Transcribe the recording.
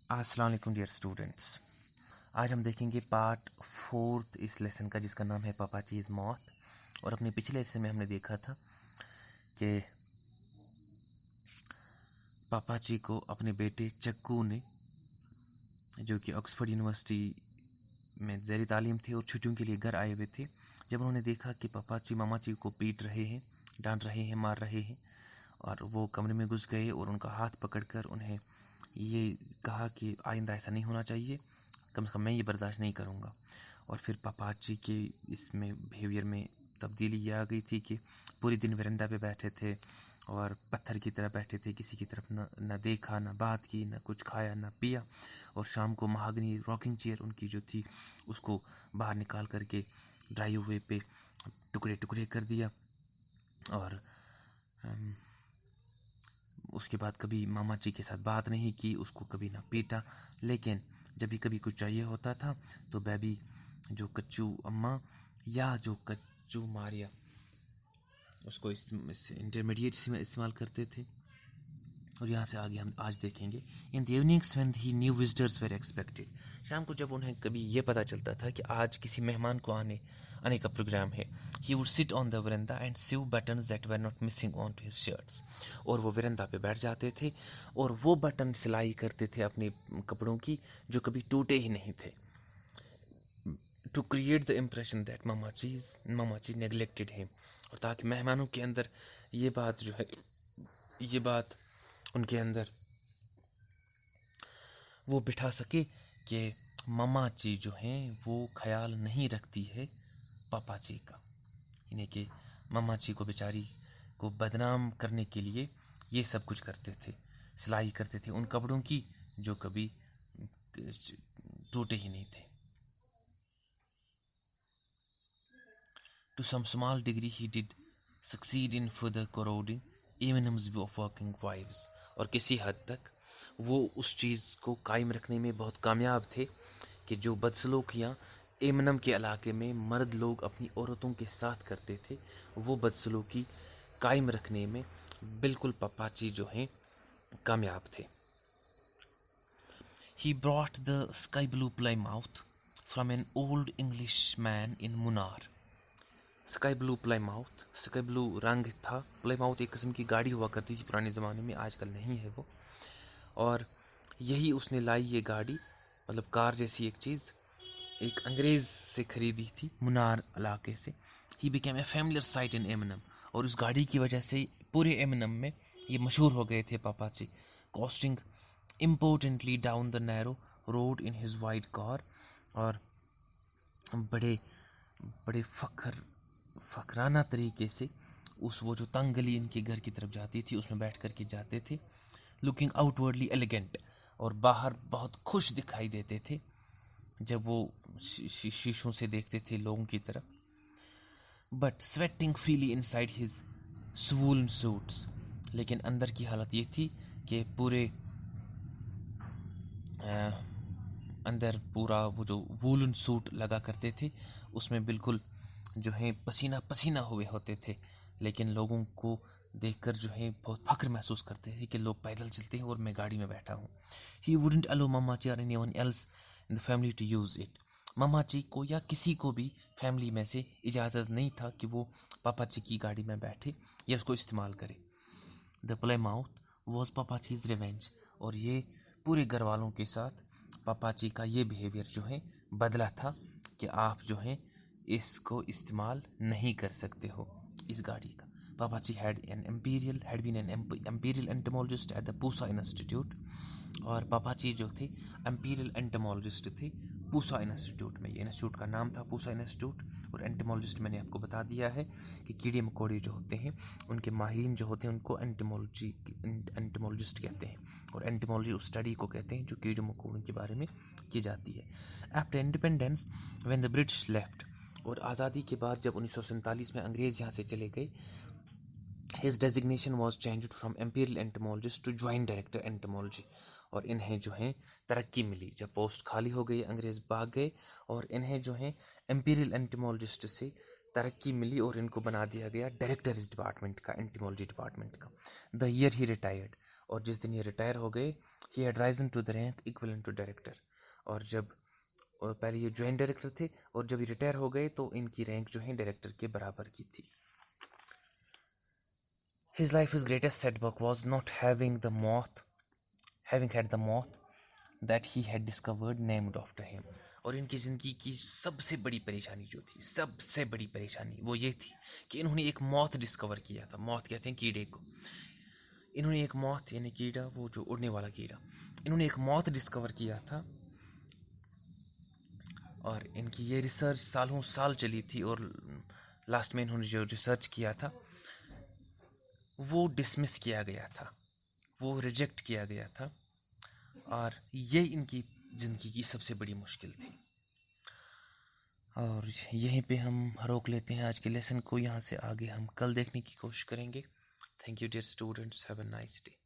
अस्सलाम वालेकुम dear students. आज हम देखेंगे पार्ट 4 इस लेसन का, जिसका नाम है पापाची इज़ मौत। और अपने पिछले लेसन में हमने देखा था कि पापाची को अपने बेटे चक्कू ने, जो कि ऑक्सफोर्ड यूनिवर्सिटी में ज़ेर तालीम थे और छुट्टियों के लिए घर आए हुए थे, जब उन्होंने देखा कि पापाची मामाची को पीट रहे हैं, डांट रहे हैं, मार रहे हैं, और वो कमरे में घुस गए और उनका हाथ पकड़कर उन्हें ये कहा कि आइंदा ऐसा नहीं होना चाहिए, कम से कम मैं ये बर्दाश्त नहीं करूँगा। और फिर पापाची के इसमें बिहेवियर में तब्दीली ये आ गई थी कि पूरे दिन वरांडा पे बैठे थे और पत्थर की तरह बैठे थे, किसी की तरफ न देखा, न बात की, न कुछ खाया, न पिया। और शाम को महागनी रॉकिंग चेयर उनकी जो थी उसको बाहर निकाल करके ड्राइव वे पे टुकड़े टुकड़े कर दिया। और उसके बाद कभी मामा जी के साथ बात नहीं की, उसको कभी ना पीटा। लेकिन जब भी कभी कुछ चाहिए होता था तो बेबी, जो कच्चू अम्मा या जो कच्चू मारिया, उसको इंटरमीडिएट में इस्तेमाल करते थे। और यहाँ से आगे हम आज देखेंगे। In the evenings when he new visitors were expected, शाम को जब उन्हें कभी ये पता चलता था कि आज किसी मेहमान को आने का प्रोग्राम है, he would sit on the verandah and sew buttons that were not missing on to his shirts. और वो वरंदा पे बैठ जाते थे और वो बटन सिलाई करते थे अपने कपड़ों की, जो कभी टूटे ही नहीं थे, to create the impression that Mamachi neglected him. और ताकि मेहमानों के अंदर ये बात जो है, ये बात उनके अंदर वो बिठा सके कि मामाची जो हैं वो ख्याल नहीं रखती है पापाची का, यानी कि मामाची को बेचारी को बदनाम करने के लिए ये सब कुछ करते थे, सिलाई करते थे उन कपड़ों की जो कभी टूटे ही नहीं थे। To some small degree he did succeed in further corroding Eminem's view of working wives। और किसी हद तक वो उस चीज़ को कायम रखने में बहुत कामयाब थे कि जो बदसलूकियाँ एमिनम के इलाके में मर्द लोग अपनी औरतों के साथ करते थे, वो बदसलूकी कायम रखने में बिल्कुल पापाची जो हैं कामयाब थे। He brought the sky blue Plymouth from an old English man in Munnar। Sky blue Plymouth, sky blue रंग था। प्लाईमाउथ एक किस्म की गाड़ी हुआ करती थी पुराने ज़माने में, आजकल नहीं है वो। और यही उसने लाई, ये गाड़ी मतलब कार जैसी एक चीज़, एक अंग्रेज़ से ख़रीदी थी मुनार इलाके से। He became a familiar site in Eminem. और उस गाड़ी की वजह से पूरे एमिनम में ये मशहूर हो गए थे Pappachi, coasting importantly down the narrow road in his white car. और बड़े बड़े फ़खराना तरीके से उस वो जो तंग गली इनके घर की तरफ जाती थी उसमें बैठ कर के जाते थे, लुकिंग आउटवर्डली एलिगेंट, और बाहर बहुत खुश दिखाई देते थे जब वो शीशों से देखते थे लोगों की तरफ। But sweating freely inside his swollen suits, लेकिन अंदर की हालत ये थी कि पूरे अंदर पूरा वो जो वूलन सूट लगा करते थे उसमें बिल्कुल जो है पसीना पसीना हुए होते थे, लेकिन लोगों को देखकर जो है बहुत फख्र महसूस करते थे कि लोग पैदल चलते हैं और मैं गाड़ी में बैठा हूँ। ही वुडंट अलो मामाची और anyone else in the family to use it. Mamachi को या किसी को भी फैमिली में से इजाज़त नहीं था कि वो पापाची की गाड़ी में बैठे या उसको इस्तेमाल करे। The Plymouth was Pappachi's revenge. और ये पूरे घर वालों के साथ पापाची का ये बिहेवियर जो है बदला था कि आप जो है इसको इस्तेमाल नहीं कर सकते हो इस गाड़ी का। Pappachi had been an imperial entomologist at the Pusa institute. और पापाची जो थे एम्पीरियल एंटमोलॉजिस्ट थे पूसा इंस्टीट्यूट में। ये इंस्टीट्यूट का नाम था पूसा इंस्टीट्यूट। और एंटमोलॉजिस्ट मैंने आपको बता दिया है कि कीड़े मकोड़े जो होते हैं उनके माहिरीन जो होते हैं उनको एंटमोलॉजिस्ट कहते हैं। और एंटमोलॉजी उस स्टडी को कहते हैं जो कीड़े मकोड़ों के बारे में की जाती है। After independence when the British left, और आज़ादी के बाद जब 1947 में अंग्रेज़ यहाँ से चले गए, his designation was changed from imperial entomologist to joint director entomology. और इन्हें जो है तरक्की मिली, जब पोस्ट खाली हो गई अंग्रेज़ भाग गए और इन्हें जो है एम्पीरियल एंटमोलॉजिस्ट से तरक्की मिली और इनको बना दिया गया डायरेक्टर इस डिपार्टमेंट का, एंटमोलॉजी डिपार्टमेंट का। द ईयर ही रिटायर्ड, और जिस दिन ये रिटायर हो गए, he had risen to the rank equivalent to director. और पहले ये जॉइंट डायरेक्टर थे और जब ये रिटायर हो गए तो इनकी रैंक जो है डायरेक्टर के बराबर की थी। His life's greatest setback was not having had the moth that he had discovered named after him। और इनकी ज़िंदगी की सबसे बड़ी परेशानी जो थी, सबसे बड़ी परेशानी वो ये थी कि इन्होंने एक मौत डिस्कवर किया था। मौत कहते हैं कीड़े को। इन्होंने एक मौत यानी कीड़ा, वो जो उड़ने वाला कीड़ा, इन्होंने एक मौत डिस्कवर किया था और इनकी ये रिसर्च सालों साल चली थी और लास्ट में इन्होंने जो रिसर्च किया था वो डिसमिस किया गया था, वो रिजेक्ट किया गया था और ये इनकी ज़िंदगी की सबसे बड़ी मुश्किल थी। और यहीं पे हम रोक लेते हैं आज के लेसन को। यहाँ से आगे हम कल देखने की कोशिश करेंगे। Thank you dear students, have a nice day.